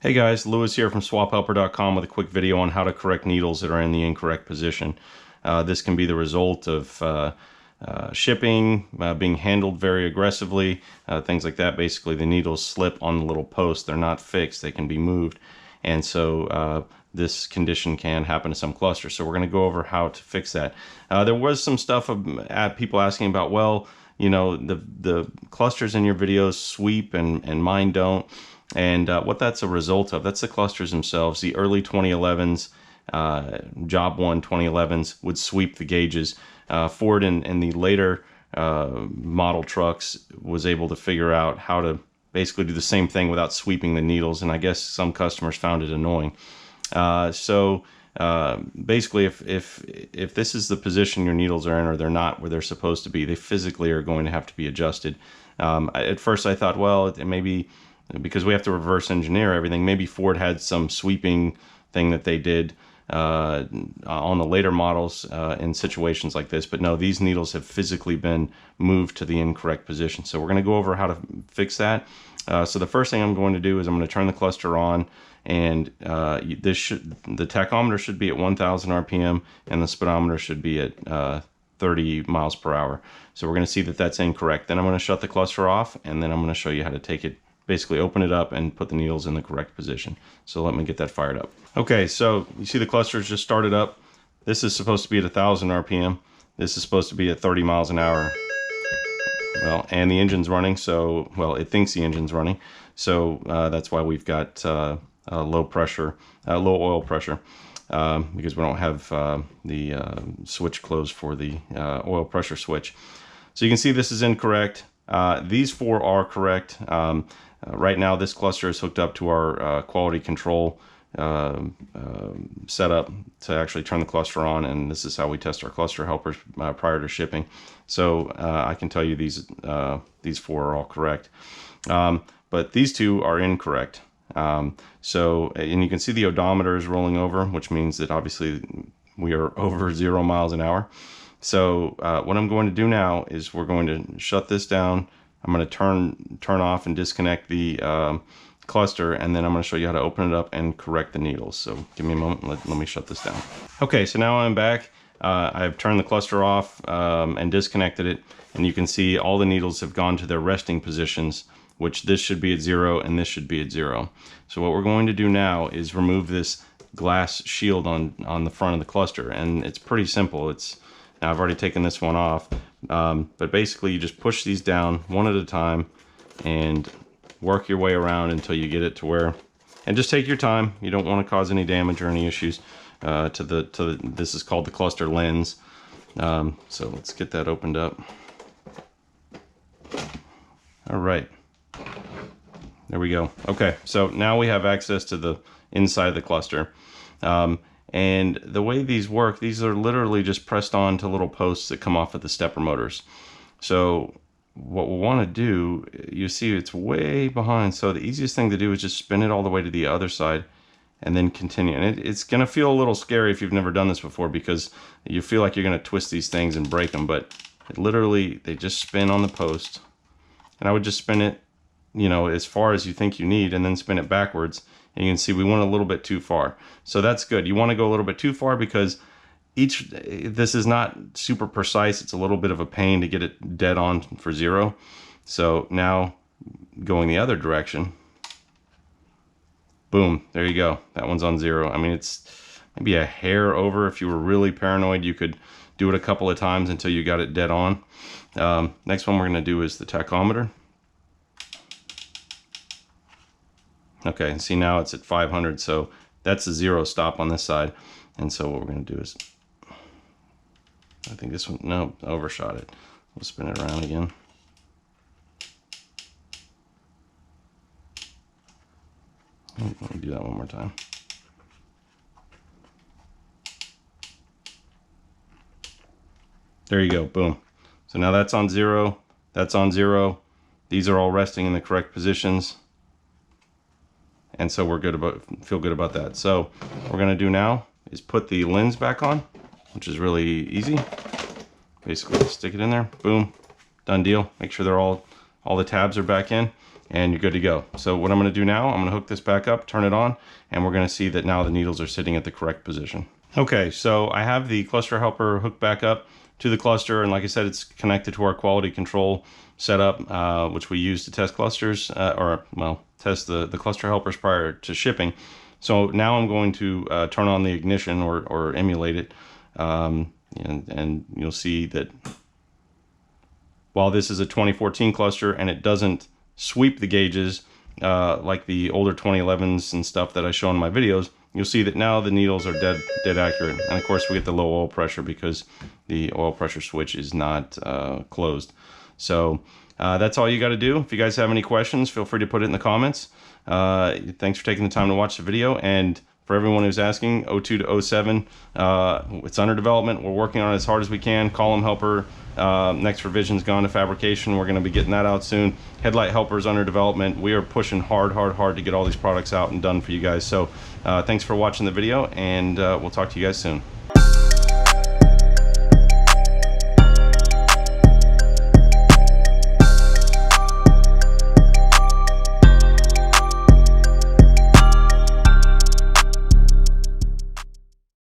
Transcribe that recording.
Hey guys, Lewis here from swaphelper.com with a quick video on how to correct needles that are in the incorrect position. This can be the result of shipping, being handled very aggressively, things like that. Basically, the needles slip on the little post. They're not fixed. They can be moved. And so this condition can happen to some clusters. So we're going to go over how to fix that. There was some stuff of people asking about, well, you know, the clusters in your videos sweep and mine don't. And what that's a result of, that's the clusters themselves. The early 2011s, Job 1 2011s would sweep the gauges. Ford in the later model trucks was able to figure out how to basically do the same thing without sweeping the needles, and I guess some customers found it annoying. Basically, if this is the position your needles are in, or they're not where they're supposed to be, they physically are going to have to be adjusted. At first I thought, well, it may be because we have to reverse engineer everything. Maybe Ford had some sweeping thing that they did on the later models in situations like this. But no, these needles have physically been moved to the incorrect position. So we're going to go over how to fix that. So the first thing I'm going to do is I'm going to turn the cluster on, and the tachometer should be at 1000 RPM and the speedometer should be at 30 miles per hour. So we're going to see that that's incorrect. Then I'm going to shut the cluster off, and then I'm going to show you how to take it, basically open it up and put the needles in the correct position. So let me get that fired up. Okay, so you see the clusters just started up. This is supposed to be at 1000 RPM. This is supposed to be at 30 miles an hour. Well, and the engine's running, so, well, it thinks the engine's running. So that's why we've got low oil pressure, because we don't have the switch closed for the oil pressure switch. So you can see this is incorrect. These four are correct. Right now this cluster is hooked up to our quality control setup to actually turn the cluster on, and this is how we test our cluster helpers prior to shipping. So I can tell you these four are all correct, but these two are incorrect. And you can see the odometer is rolling over, which means that obviously we are over 0 miles an hour. So what I'm going to do now is we're going to shut this down. I'm going to turn off and disconnect the cluster, and then I'm going to show you how to open it up and correct the needles. So give me a moment, let me shut this down. Okay, so now I'm back. I've turned the cluster off and disconnected it, and you can see all the needles have gone to their resting positions, which this should be at 0 and this should be at 0. So what we're going to do now is remove this glass shield on the front of the cluster, and it's pretty simple. Now I've already taken this one off, but basically you just push these down one at a time and work your way around until you get it to where, and just take your time. You don't want to cause any damage or any issues this is called the cluster lens. So let's get that opened up. All right, there we go. Okay, so now we have access to the inside of the cluster. And the way these work, these are literally just pressed on to little posts that come off of the stepper motors. So what we'll want to do, you see it's way behind, so the easiest thing to do is just spin it all the way to the other side and then continue. And it's going to feel a little scary if you've never done this before, because you feel like you're going to twist these things and break them, but they just spin on the post. And I would just spin it, you know, as far as you think you need, and then spin it backwards. And you can see we went a little bit too far. So that's good. You want to go a little bit too far because this is not super precise. It's a little bit of a pain to get it dead on for 0. So now going the other direction, boom, there you go. That one's on 0. I mean, it's maybe a hair over. If you were really paranoid, you could do it a couple of times until you got it dead on. Next one we're going to do is the tachometer. Okay, see now it's at 500, so that's a 0 stop on this side. And so what we're going to do is, I think this one, no, overshot it. We'll spin it around again. Let me do that one more time. There you go, boom. So now that's on 0, that's on 0. These are all resting in the correct positions. And so feel good about that. So what we're gonna do now is put the lens back on, which is really easy. Basically stick it in there, boom, done deal. Make sure all the tabs are back in. and you're good to go. So what I'm going to do now, I'm going to hook this back up, turn it on, and we're going to see that now the needles are sitting at the correct position. Okay, so I have the cluster helper hooked back up to the cluster, and like I said, it's connected to our quality control setup, which we use to test clusters, test the cluster helpers prior to shipping. So now I'm going to turn on the ignition or emulate it, and you'll see that while this is a 2014 cluster and it doesn't sweep the gauges like the older 2011s and stuff that I show in my videos, you'll see that now the needles are dead accurate. And of course we get the low oil pressure because the oil pressure switch is not closed. So that's all you got to do. If you guys have any questions, feel free to put it in the comments. Thanks for taking the time to watch the video. And for everyone who's asking, 02 to 07, it's under development. We're working on it as hard as we can. Column helper, next revision's gone to fabrication. We're going to be getting that out soon. Headlight helper's under development. We are pushing hard to get all these products out and done for you guys. So thanks for watching the video, and we'll talk to you guys soon.